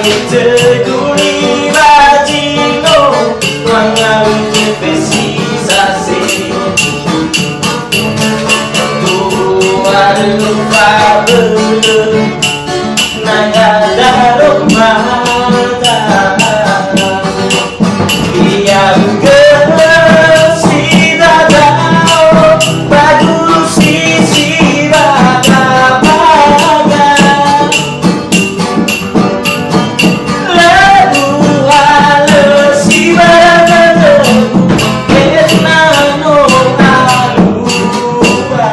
Teguri bajino mangaluti pesisase tuaru fabele naya darok mata biar kesidadao bagus sisi bakapaga lagu halus si baranganu kenano alua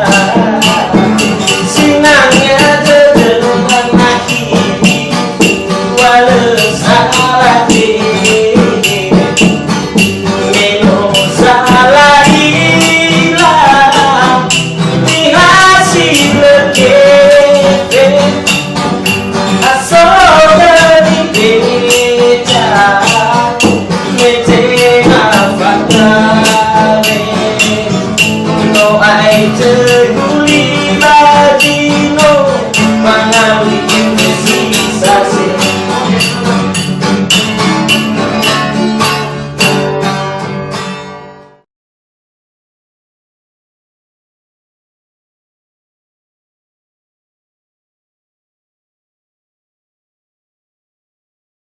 sinangnya terdengar nakini wales alati meno salah hilang di hasil kete asal dari beja mete afakare no ai